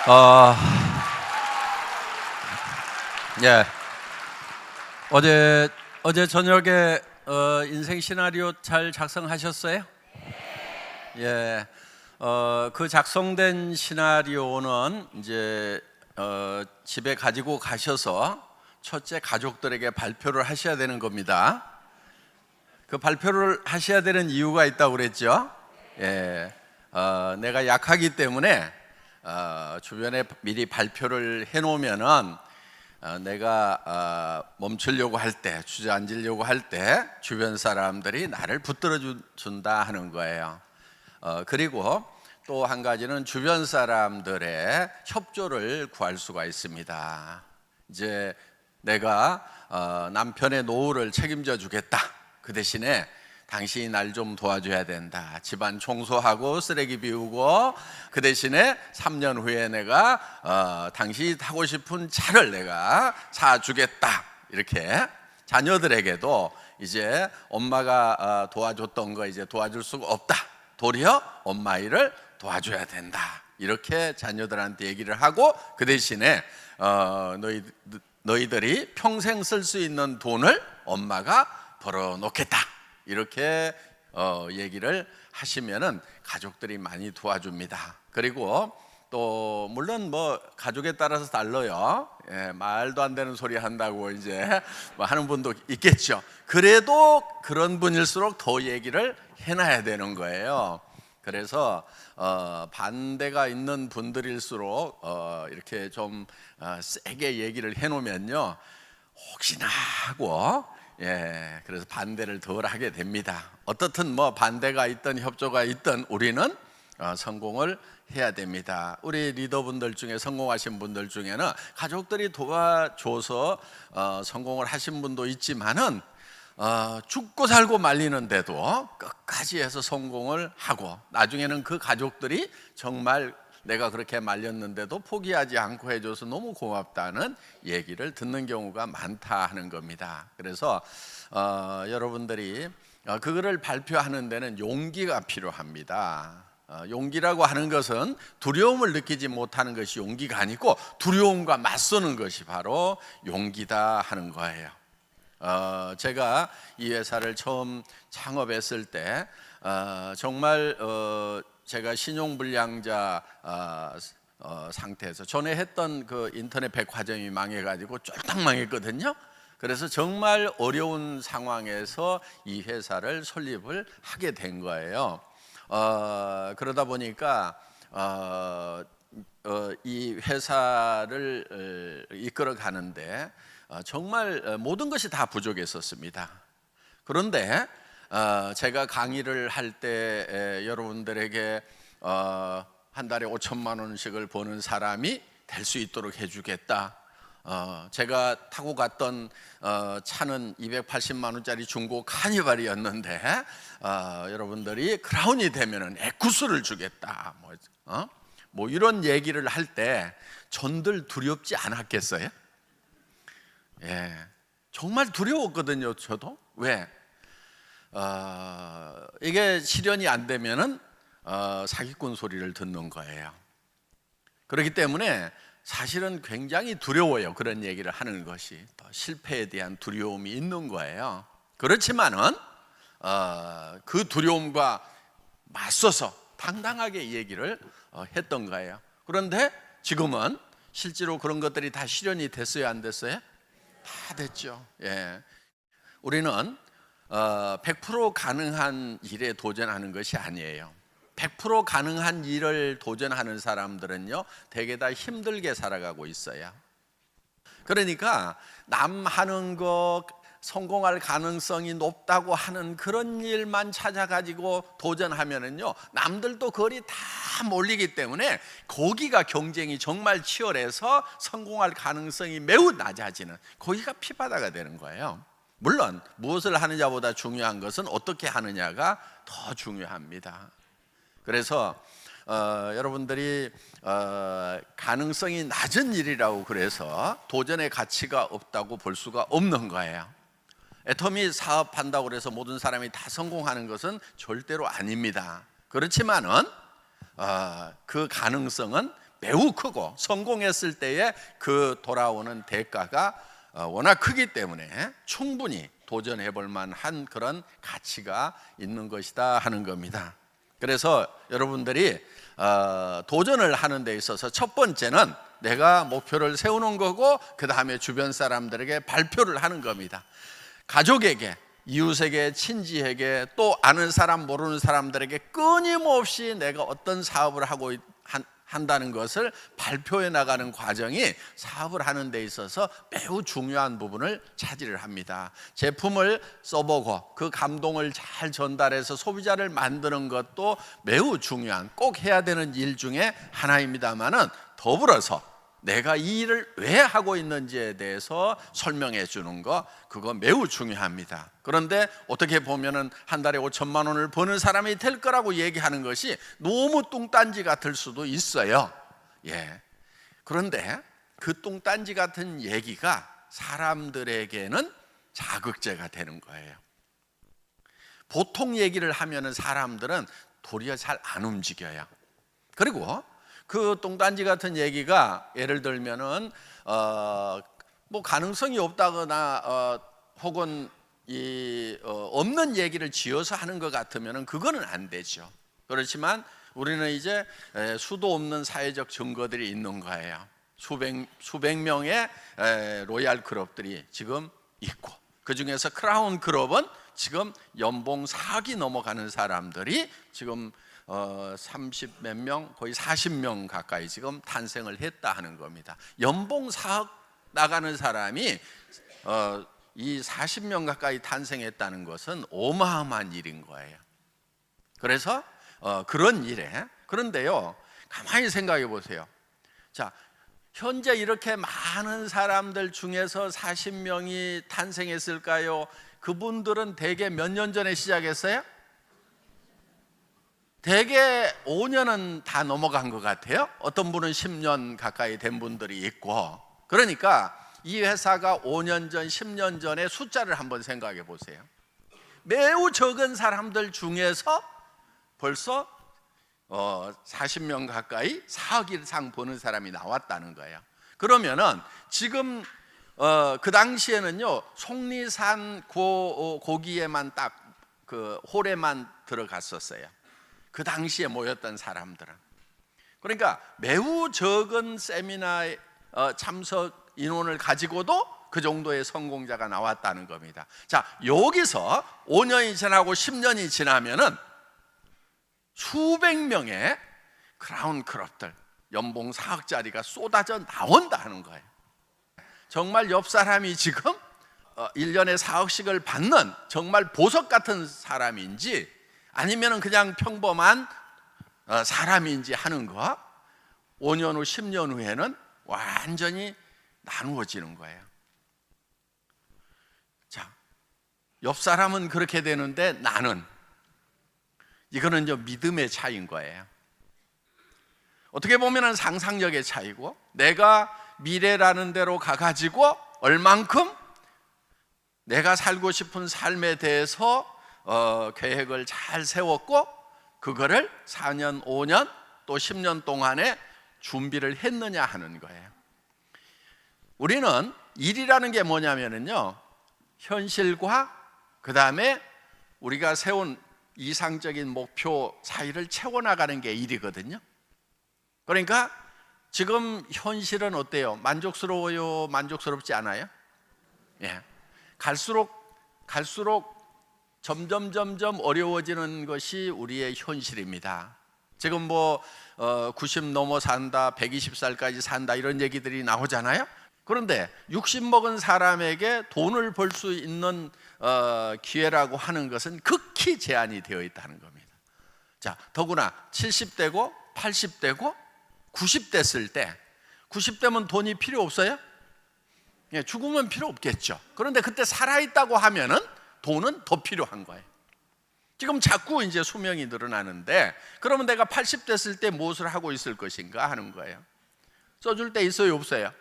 어, 예. 어제 저녁에 인생 시나리오 잘 작성하셨어요? 예. 그 작성된 시나리오는 이제 집에 가지고 가셔서 첫째 가족들에게 발표를 하셔야 되는 겁니다. 그 발표를 하셔야 되는 이유가 있다고 그랬죠? 예. 내가 약하기 때문에 주변에 미리 발표를 해놓으면은 내가 멈추려고 할 때, 주저앉으려고 할 때 주변 사람들이 나를 붙들어 준다 하는 거예요. 그리고 또 한 가지는 주변 사람들의 협조를 구할 수가 있습니다. 이제 내가 남편의 노후를 책임져 주겠다. 그 대신에 당신이 날 좀 도와줘야 된다. 집안 청소하고 쓰레기 비우고, 그 대신에 3년 후에 내가 당신이 타고 싶은 차를 내가 사주겠다. 이렇게 자녀들에게도 이제 엄마가 도와줬던 거 이제 도와줄 수가 없다. 도리어 엄마 일을 도와줘야 된다. 이렇게 자녀들한테 얘기를 하고, 그 대신에 너희들이 평생 쓸 수 있는 돈을 엄마가 벌어놓겠다. 이렇게 얘기를 하시면은 가족들이 많이 도와줍니다. 그리고 또 물론 뭐 가족에 따라서 달라요. 예, 말도 안 되는 소리 한다고 이제 뭐 하는 분도 있겠죠. 그래도 그런 분일수록 더 얘기를 해놔야 되는 거예요. 그래서 반대가 있는 분들일수록 이렇게 좀 세게 얘기를 해놓으면요, 혹시나 하고, 예, 그래서 반대를 덜 하게 됩니다. 어떻든 뭐 반대가 있든 협조가 있든 우리는 성공을 해야 됩니다. 우리 리더분들 중에 성공하신 분들 중에는 가족들이 도와줘서 성공을 하신 분도 있지만은 죽고 살고 말리는데도 끝까지 해서 성공을 하고, 나중에는 그 가족들이 정말 내가 그렇게 말렸는데도 포기하지 않고 해줘서 너무 고맙다는 얘기를 듣는 경우가 많다 하는 겁니다. 그래서 여러분들이 그거를 발표하는 데는 용기가 필요합니다. 용기라고 하는 것은 두려움을 느끼지 못하는 것이 용기가 아니고 두려움과 맞서는 것이 바로 용기다 하는 거예요. 제가 이 회사를 처음 창업했을 때 정말 제가 신용불량자 상태에서 전에 했던 그 인터넷 백화점이 망해가지고 쫄딱 망했거든요. 그래서 정말 어려운 상황에서 이 회사를 설립을 하게 된 거예요. 그러다 보니까 이 회사를 이끌어 가는데 정말 모든 것이 다 부족했었습니다. 그런데 제가 강의를 할 때 여러분들에게 한 달에 5천만 원씩을 버는 사람이 될 수 있도록 해주겠다. 제가 타고 갔던 차는 280만 원짜리 중고 카니발이었는데 여러분들이 크라운이 되면은 에쿠스를 주겠다. 뭐 이런 얘기를 할 때 전들 두렵지 않았겠어요? 예, 정말 두려웠거든요. 저도. 왜? 이게 실현이 안 되면은 사기꾼 소리를 듣는 거예요. 그렇기 때문에 사실은 굉장히 두려워요. 그런 얘기를 하는 것이. 또 실패에 대한 두려움이 있는 거예요. 그렇지만은 그 두려움과 맞서서 당당하게 얘기를 했던 거예요. 그런데 지금은 실제로 그런 것들이 다 실현이 됐어요, 안 됐어요? 다 됐죠. 예. 우리는 100% 가능한 일에 도전하는 것이 아니에요. 100% 가능한 일을 도전하는 사람들은요, 되게 다 힘들게 살아가고 있어요. 그러니까 남 하는 거 성공할 가능성이 높다고 하는 그런 일만 찾아가지고 도전하면은요, 남들도 거리 다 몰리기 때문에 거기가 경쟁이 정말 치열해서 성공할 가능성이 매우 낮아지는, 거기가 피바다가 되는 거예요. 물론 무엇을 하느냐보다 중요한 것은 어떻게 하느냐가 더 중요합니다. 그래서 여러분들이 가능성이 낮은 일이라고 그래서 도전의 가치가 없다고 볼 수가 없는 거예요. 애터미 사업한다고 해서 모든 사람이 다 성공하는 것은 절대로 아닙니다. 그렇지만은 그 가능성은 매우 크고 성공했을 때에 그 돌아오는 대가가 워낙 크기 때문에 충분히 도전해 볼 만한 그런 가치가 있는 것이다 하는 겁니다. 그래서 여러분들이 도전을 하는 데 있어서 첫 번째는 내가 목표를 세우는 거고, 그 다음에 주변 사람들에게 발표를 하는 겁니다. 가족에게, 이웃에게, 친지에게, 또 아는 사람 모르는 사람들에게 끊임없이 내가 어떤 사업을 하고 한다는 것을 발표해 나가는 과정이 사업을 하는 데 있어서 매우 중요한 부분을 차지를 합니다. 제품을 써보고 그 감동을 잘 전달해서 소비자를 만드는 것도 매우 중요한, 꼭 해야 되는 일 중에 하나입니다만은, 더불어서 내가 이 일을 왜 하고 있는지에 대해서 설명해 주는 거, 그거 매우 중요합니다. 그런데 어떻게 보면은 한 달에 5천만 원을 버는 사람이 될 거라고 얘기하는 것이 너무 뚱딴지 같을 수도 있어요. 그런데 그 뚱딴지 같은 얘기가 사람들에게는 자극제가 되는 거예요. 보통 얘기를 하면은 사람들은 도리어 잘 안 움직여요. 그리고 그 뚱딴지 같은 얘기가 예를 들면은 뭐 가능성이 없다거나 혹은 없는 얘기를 지어서 하는 것 같으면은 그거는 안 되죠. 그렇지만 우리는 이제 수도 없는 사회적 증거들이 있는 거예요. 수백 명의 로얄 클럽들이 지금 있고, 그 중에서 크라운 클럽은 지금 연봉 4억이 넘어가는 사람들이 지금 30 몇 명, 거의 40명 가까이 지금 탄생을 했다 하는 겁니다. 연봉 4억 나가는 사람이 이 40명 가까이 탄생했다는 것은 어마어마한 일인 거예요. 그래서 그런 일에, 그런데요, 가만히 생각해 보세요. 자, 현재 이렇게 많은 사람들 중에서 40명이 탄생했을까요? 그분들은 대개 몇 년 전에 시작했어요? 대개 5년은 다 넘어간 것 같아요. 어떤 분은 10년 가까이 된 분들이 있고. 그러니까 이 회사가 5년 전, 10년 전의 숫자를 한번 생각해 보세요. 매우 적은 사람들 중에서 벌써 40명 가까이 4억 이상 버는 사람이 나왔다는 거예요. 그러면은 지금 그 당시에는요, 속리산 고기에만 딱 그 홀에만 들어갔었어요. 그 당시에 모였던 사람들은. 그러니까 매우 적은 세미나에 참석 인원을 가지고도 그 정도의 성공자가 나왔다는 겁니다. 자, 여기서 5년이 지나고 10년이 지나면은 수백 명의 크라운 클럽들, 연봉 4억짜리가 쏟아져 나온다 하는 거예요. 정말 옆 사람이 지금 1년에 4억씩을 받는 정말 보석 같은 사람인지 아니면 그냥 평범한 사람인지 하는 거, 5년 후 10년 후에는 완전히 나누어지는 거예요. 자, 옆 사람은 그렇게 되는데 나는, 이거는 이제 믿음의 차이인 거예요. 어떻게 보면 상상력의 차이고, 내가 미래라는 대로 가가지고 얼만큼 내가 살고 싶은 삶에 대해서 계획을 잘 세웠고, 그거를 4년, 5년, 또 10년 동안에 준비를 했느냐 하는 거예요. 우리는 일이라는 게 뭐냐면요, 현실과 그 다음에 우리가 세운 이상적인 목표 사이를 채워나가는 게 일이거든요. 그러니까 지금 현실은 어때요? 만족스러워요? 만족스럽지 않아요? 갈수록 점점 어려워지는 것이 우리의 현실입니다. 지금 뭐 90 넘어 산다, 120살까지 산다, 이런 얘기들이 나오잖아요. 그런데 60 먹은 사람에게 돈을 벌 수 있는 기회라고 하는 것은 극히 제한이 되어 있다는 겁니다. 자, 더구나 70대고 80대고 90대 쓸 때, 90대면 돈이 필요 없어요? 죽으면 필요 없겠죠. 그런데 그때 살아있다고 하면은 돈은 더 필요한 거예요. 지금 자꾸 이제 수명이 늘어나는데, 그러면 내가 80대 쓸 때 무엇을 하고 있을 것인가 하는 거예요. 써줄 때 있어요, 없어요?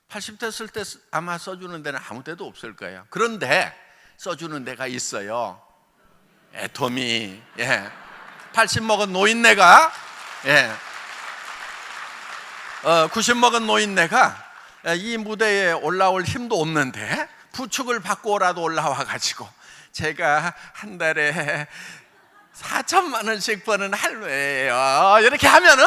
80대 쓸 때 아마 써주는 데는 아무 데도 없을 거예요. 그런데 써주는 데가 있어요. 애터미. 80 먹은 노인네가 90 먹은 노인네가 이 무대에 올라올 힘도 없는데 부축을 받고라도 올라와 가지고 제가 한 달에 4천만 원씩 버는 할매예요 이렇게 하면은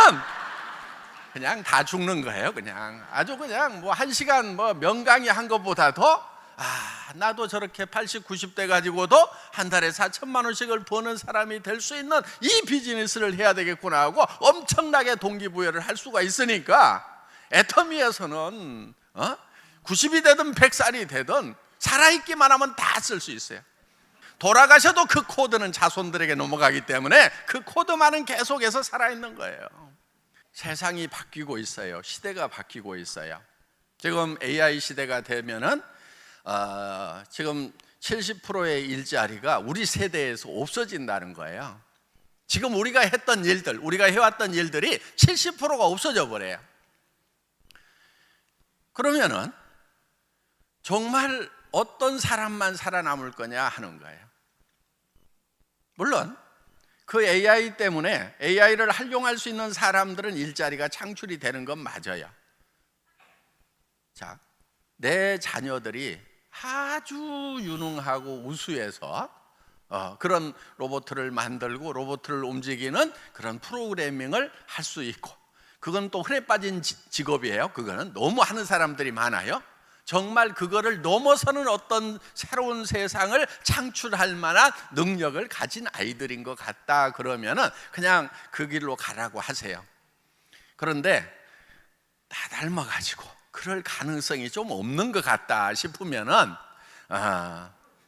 그냥 다 죽는 거예요. 그냥 아주 그냥 뭐 1시간 뭐 명강의 한 것보다도 나도 저렇게 80, 90대 가지고도 한 달에 4천만 원씩을 버는 사람이 될 수 있는 이 비즈니스를 해야 되겠구나 하고 엄청나게 동기부여를 할 수가 있으니까 애터미에서는 90이 되든 100살이 되든 살아있기만 하면 다 쓸 수 있어요. 돌아가셔도 그 코드는 자손들에게 넘어가기 때문에 그 코드만은 계속해서 살아있는 거예요. 세상이 바뀌고 있어요. 시대가 바뀌고 있어요. 지금 AI 시대가 되면은 지금 70%의 일자리가 우리 세대에서 없어진다는 거예요. 지금 우리가 했던 일들, 우리가 해왔던 일들이 70%가 없어져 버려요. 그러면은 정말 어떤 사람만 살아남을 거냐 하는 거예요. 물론 그 AI 때문에 AI를 활용할 수 있는 사람들은 일자리가 창출이 되는 건 맞아요. 자, 내 자녀들이 아주 유능하고 우수해서 그런 로봇을 만들고 로봇을 움직이는 그런 프로그래밍을 할 수 있고, 그건 또 흔해 빠진 직업이에요. 그거는 너무 하는 사람들이 많아요. 정말 그거를 넘어서는 어떤 새로운 세상을 창출할 만한 능력을 가진 아이들인 것 같다 그러면은 그냥 그 길로 가라고 하세요. 그런데 다 닮아가지고 그럴 가능성이 좀 없는 것 같다 싶으면은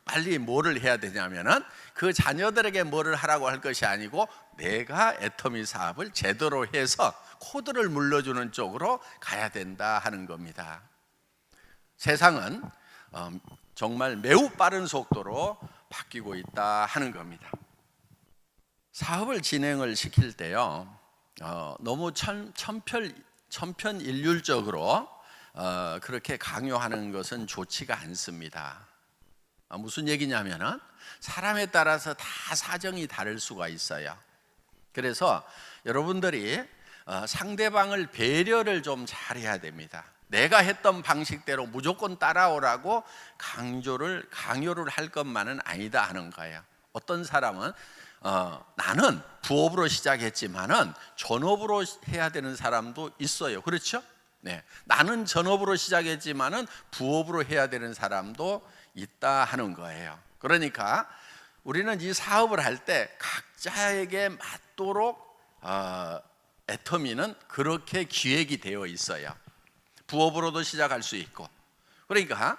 빨리 뭐를 해야 되냐면은 그 자녀들에게 뭐를 하라고 할 것이 아니고 내가 애터미 사업을 제대로 해서 코드를 물려주는 쪽으로 가야 된다 하는 겁니다. 세상은 정말 매우 빠른 속도로 바뀌고 있다 하는 겁니다. 사업을 진행을 시킬 때요, 너무 천편일률적으로 그렇게 강요하는 것은 좋지가 않습니다. 무슨 얘기냐면은 사람에 따라서 다 사정이 다를 수가 있어요. 그래서 여러분들이 상대방을 배려를 좀 잘해야 됩니다. 내가 했던 방식대로 무조건 따라오라고 강요를 할 것만은 아니다 하는 거예요. 어떤 사람은 나는 부업으로 시작했지만은 전업으로 해야 되는 사람도 있어요. 그렇죠? 네, 나는 전업으로 시작했지만은 부업으로 해야 되는 사람도 있다 하는 거예요. 그러니까 우리는 이 사업을 할 때 각자에게 맞도록 애터미는 그렇게 기획이 되어 있어요. 부업으로도 시작할 수 있고. 그러니까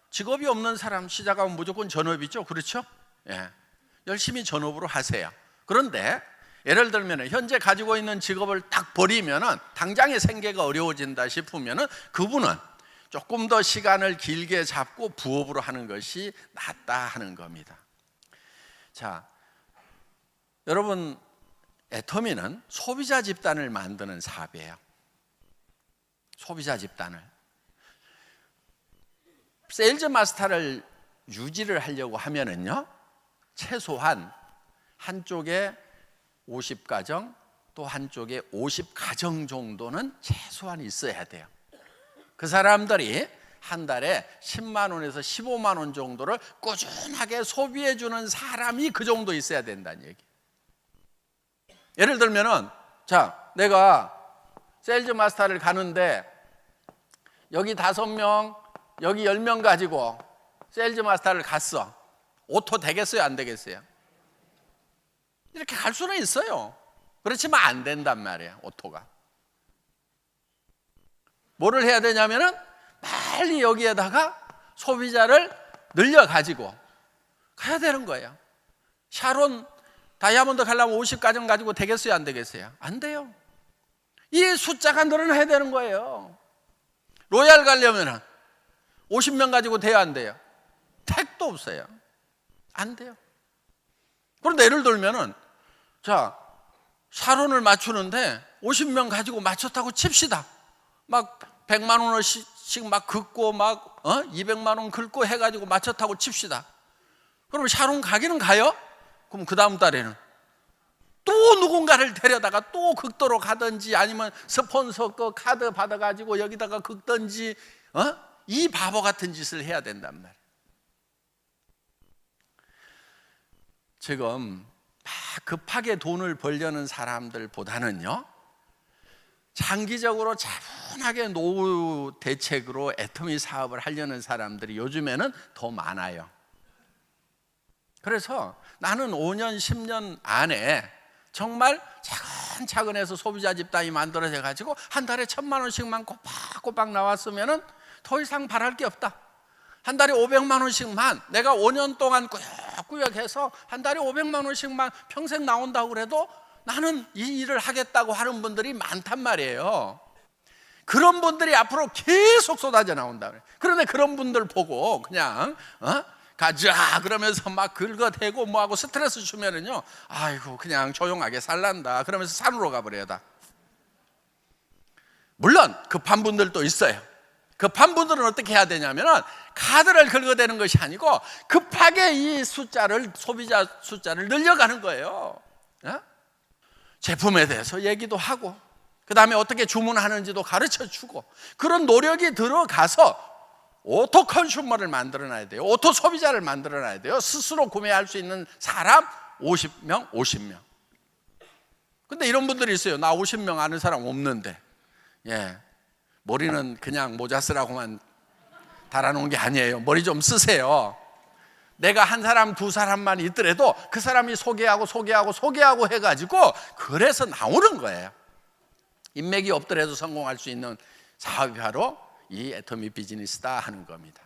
직업이 없는 사람 시작하면 무조건 전업이죠. 그렇죠? 예. 열심히 전업으로 하세요. 그런데 예를 들면 현재 가지고 있는 직업을 딱 버리면은 당장의 생계가 어려워진다 싶으면은 그분은 조금 더 시간을 길게 잡고 부업으로 하는 것이 낫다 하는 겁니다. 자, 여러분, 애터미는 소비자 집단을 만드는 사업이에요. 소비자 집단을. 세일즈 마스터를 유지를 하려고 하면은요, 최소한 한쪽에 50가정 또 한쪽에 50가정 정도는 최소한 있어야 돼요. 그 사람들이 한 달에 10만 원에서 15만 원 정도를 꾸준하게 소비해 주는 사람이 그 정도 있어야 된다는 얘기. 예를 들면은, 자, 내가 세일즈 마스터를 가는데 여기 5명, 여기 10명 가지고 세일즈 마스터를 갔어. 오토 되겠어요? 안 되겠어요? 이렇게 갈 수는 있어요. 그렇지만 안 된단 말이에요, 오토가. 뭐를 해야 되냐면은 빨리 여기에다가 소비자를 늘려가지고 가야 되는 거예요. 샤론 다이아몬드 가려면 50가정 가지고 되겠어요? 안 되겠어요? 안 돼요. 이 숫자가 늘어나야 되는 거예요. 로얄 가려면 50명 가지고 돼야 안 돼요? 택도 없어요. 안 돼요. 그런데 예를 들면은, 자, 샤론을 맞추는데 50명 가지고 맞췄다고 칩시다. 막 100만 원씩 막 긋고 막 200만 원 긁고 해가지고 맞췄다고 칩시다. 그럼 샤론 가기는 가요? 그럼 그 다음 달에는 또 누군가를 데려다가 또 극도로 가든지 아니면 스폰서 그 카드 받아가지고 여기다가 긁든지 이 바보 같은 짓을 해야 된단 말이에요. 지금 막 급하게 돈을 벌려는 사람들보다는요, 장기적으로 차분하게 노후 대책으로 애터미 사업을 하려는 사람들이 요즘에는 더 많아요. 그래서 나는 5년, 10년 안에 정말 차근차근 해서 소비자 집단이 만들어져 가지고 한 달에 1,000만 원씩만 꼬박꼬박 나왔으면 더 이상 바랄 게 없다. 한 달에 500만 원씩만 내가 5년 동안 꾸역꾸역 해서 한 달에 500만 원씩만 평생 나온다고 그래도 나는 이 일을 하겠다고 하는 분들이 많단 말이에요. 그런 분들이 앞으로 계속 쏟아져 나온다 그래. 그런데 그런 분들 보고 그냥 가자 그러면서 막 긁어대고 뭐하고 스트레스 주면은요, 아이고 그냥 조용하게 살란다 그러면서 산으로 가버려다. 물론 급한 분들도 있어요. 급한 분들은 어떻게 해야 되냐면은 카드를 긁어대는 것이 아니고 급하게 이 숫자를, 소비자 숫자를 늘려가는 거예요. 제품에 대해서 얘기도 하고 그 다음에 어떻게 주문하는지도 가르쳐주고 그런 노력이 들어가서 오토 컨슈머를 만들어놔야 돼요. 오토 소비자를 만들어놔야 돼요. 스스로 구매할 수 있는 사람 50명. 근데 이런 분들이 있어요. 나 50명 아는 사람 없는데, 머리는 그냥 모자 쓰라고만 달아놓은 게 아니에요. 머리 좀 쓰세요. 내가 한 사람, 두 사람만 있더라도 그 사람이 소개하고 해가지고 그래서 나오는 거예요. 인맥이 없더라도 성공할 수 있는 사업이 바로 이 애터미 비즈니스다 하는 겁니다.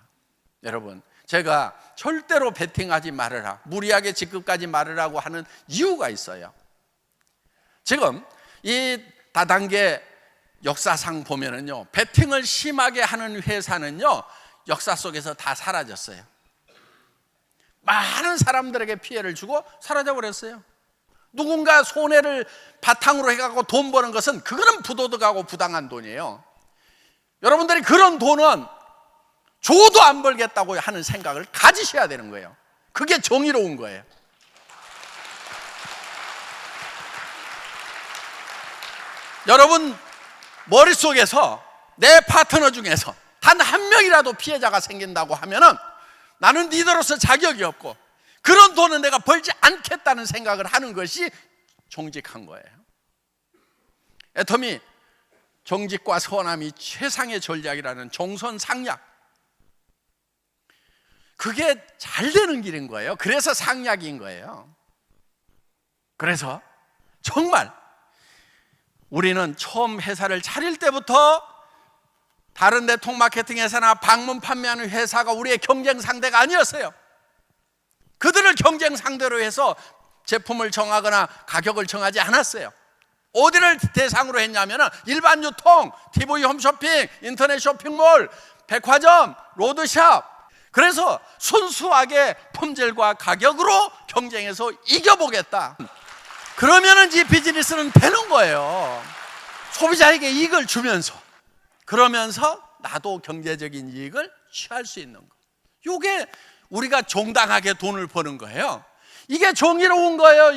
여러분, 제가 절대로 베팅하지 말으라, 무리하게 직급까지 말으라고 하는 이유가 있어요. 지금 이 다단계 역사상 보면은요, 베팅을 심하게 하는 회사는요, 역사 속에서 다 사라졌어요. 많은 사람들에게 피해를 주고 사라져 버렸어요. 누군가 손해를 바탕으로 해갖고 돈 버는 것은 그거는 부도덕하고 부당한 돈이에요. 여러분들이 그런 돈은 줘도 안 벌겠다고 하는 생각을 가지셔야 되는 거예요. 그게 정의로운 거예요. 여러분 머릿속에서 내 파트너 중에서 단 한 명이라도 피해자가 생긴다고 하면은 나는 리더로서 자격이 없고 그런 돈은 내가 벌지 않겠다는 생각을 하는 것이 정직한 거예요. 애터미 정직과 선함이 최상의 전략이라는 종선상략, 그게 잘 되는 길인 거예요. 그래서 상략인 거예요. 그래서 정말 우리는 처음 회사를 차릴 때부터 다른 네트워크 마케팅 회사나 방문 판매하는 회사가 우리의 경쟁 상대가 아니었어요. 그들을 경쟁 상대로 해서 제품을 정하거나 가격을 정하지 않았어요. 어디를 대상으로 했냐면 일반 유통, TV 홈쇼핑, 인터넷 쇼핑몰, 백화점, 로드샵. 그래서 순수하게 품질과 가격으로 경쟁해서 이겨보겠다. 그러면은 이 비즈니스는 되는 거예요. 소비자에게 이익을 주면서, 그러면서 나도 경제적인 이익을 취할 수 있는 거. 이게 우리가 정당하게 돈을 버는 거예요. 이게 정의로운 거예요.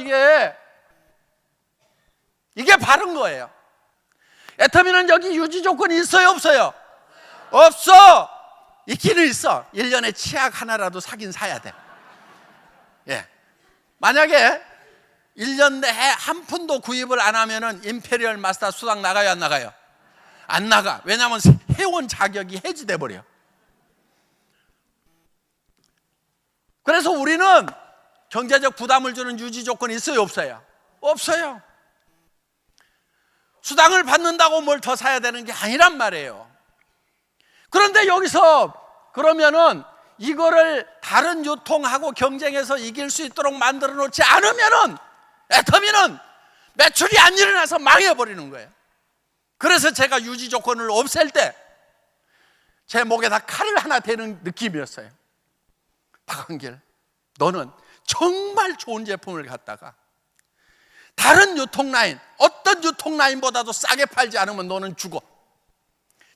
이게 바른 거예요. 애터미는 여기 유지 조건이 있어요, 없어요? 없어. 있기는 있어. 1년에 치약 하나라도 사긴 사야 돼. 만약에 1년 내에 한 푼도 구입을 안 하면은 임페리얼 마스터 수당 나가요, 안 나가요? 안 나가. 왜냐하면 회원 자격이 해지돼 버려. 그래서 우리는 경제적 부담을 주는 유지 조건이 있어요, 없어요? 없어요. 수당을 받는다고 뭘 더 사야 되는 게 아니란 말이에요. 그런데 여기서 그러면은 이거를 다른 유통하고 경쟁해서 이길 수 있도록 만들어 놓지 않으면은 애터미는 매출이 안 일어나서 망해버리는 거예요. 그래서 제가 유지 조건을 없앨 때 제 목에다 칼을 하나 대는 느낌이었어요. 박한길, 너는 정말 좋은 제품을 갖다가 다른 유통 라인, 어떤 유통 라인보다도 싸게 팔지 않으면 너는 죽어.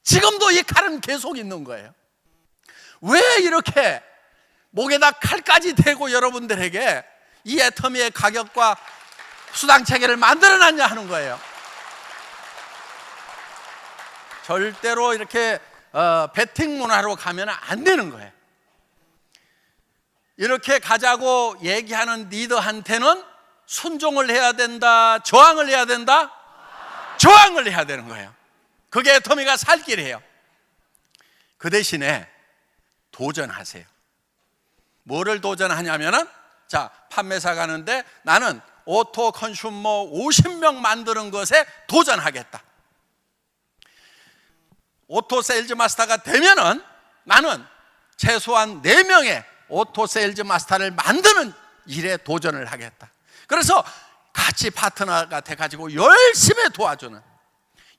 지금도 이 칼은 계속 있는 거예요. 왜 이렇게 목에다 칼까지 대고 여러분들에게 이 애터미의 가격과 수당 체계를 만들어놨냐 하는 거예요. 절대로 이렇게 베팅 문화로 가면 안 되는 거예요. 이렇게 가자고 얘기하는 리더한테는 순종을 해야 된다, 저항을 해야 된다? 저항을 해야 되는 거예요. 그게 애터미가 살 길이에요. 그 대신에 도전하세요. 뭐를 도전하냐면은, 자, 판매사 가는데 나는 오토 컨슈머 50명 만드는 것에 도전하겠다. 오토 세일즈 마스터가 되면은 나는 최소한 4명의 오토 세일즈 마스터를 만드는 일에 도전을 하겠다. 그래서 같이 파트너가 돼가지고 열심히 도와주는,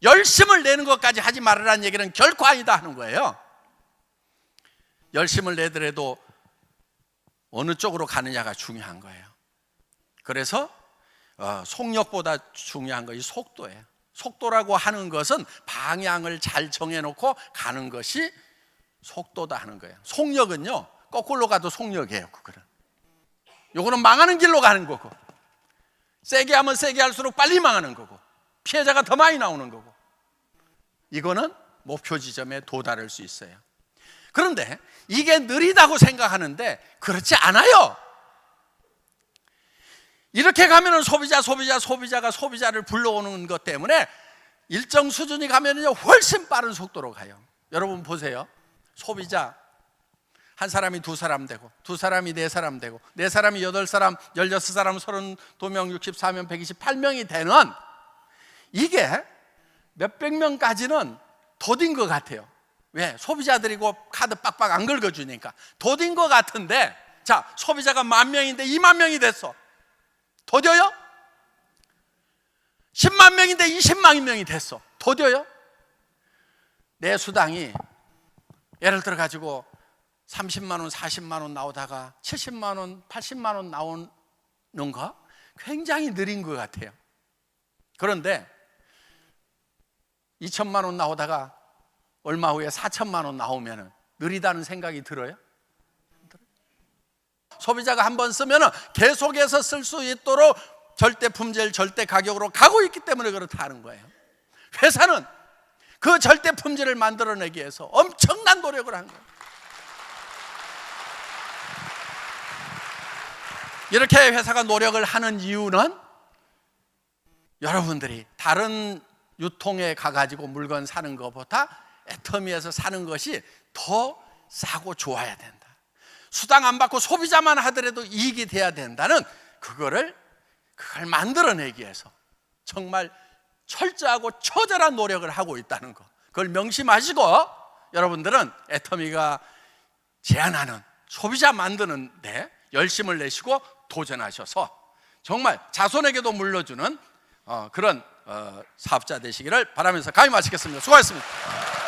열심을 내는 것까지 하지 말으라는 얘기는 결코 아니다 하는 거예요. 열심을 내더라도 어느 쪽으로 가느냐가 중요한 거예요. 그래서 속력보다 중요한 것이 속도예요. 속도라고 하는 것은 방향을 잘 정해놓고 가는 것이 속도다 하는 거예요. 속력은요, 거꾸로 가도 속력이에요. 요거는 망하는 길로 가는 거고, 세게 하면 세게 할수록 빨리 망하는 거고, 피해자가 더 많이 나오는 거고, 이거는 목표 지점에 도달할 수 있어요. 그런데 이게 느리다고 생각하는데 그렇지 않아요. 이렇게 가면은 소비자가 소비자를 불러오는 것 때문에 일정 수준이 가면은요 훨씬 빠른 속도로 가요. 여러분 보세요. 소비자 한 사람이 2사람 되고, 2사람이 4사람 되고, 4사람이 8사람, 16사람, 32명, 64명, 128명이 되는, 이게 몇백 명까지는 더딘 것 같아요. 왜? 소비자들이고 카드 빡빡 안 긁어주니까 더딘 것 같은데, 자, 소비자가 10,000명인데 20,000명이 됐어. 더뎌요? 10만 명인데 20만 명이 됐어. 더뎌요? 내 수당이 예를 들어 가지고 30만 원, 40만 원 나오다가 70만 원, 80만 원 나오는 거 굉장히 느린 것 같아요. 그런데 2천만 원 나오다가 얼마 후에 4천만 원 나오면 느리다는 생각이 들어요? 소비자가 한번 쓰면 계속해서 쓸 수 있도록 절대 품질, 절대 가격으로 가고 있기 때문에 그렇다는 거예요. 회사는 그 절대 품질을 만들어내기 위해서 엄청난 노력을 한 거예요. 이렇게 회사가 노력을 하는 이유는 여러분들이 다른 유통에 가가지고 물건 사는 것보다 애터미에서 사는 것이 더 싸고 좋아야 된다. 수당 안 받고 소비자만 하더라도 이익이 돼야 된다는 그걸 만들어내기 위해서 정말 철저하고 처절한 노력을 하고 있다는 거, 그걸 명심하시고 여러분들은 애터미가 제안하는 소비자 만드는 데 열심을 내시고 도전하셔서 정말 자손에게도 물려주는 그런 사업자 되시기를 바라면서 강의 마치겠습니다. 수고하셨습니다.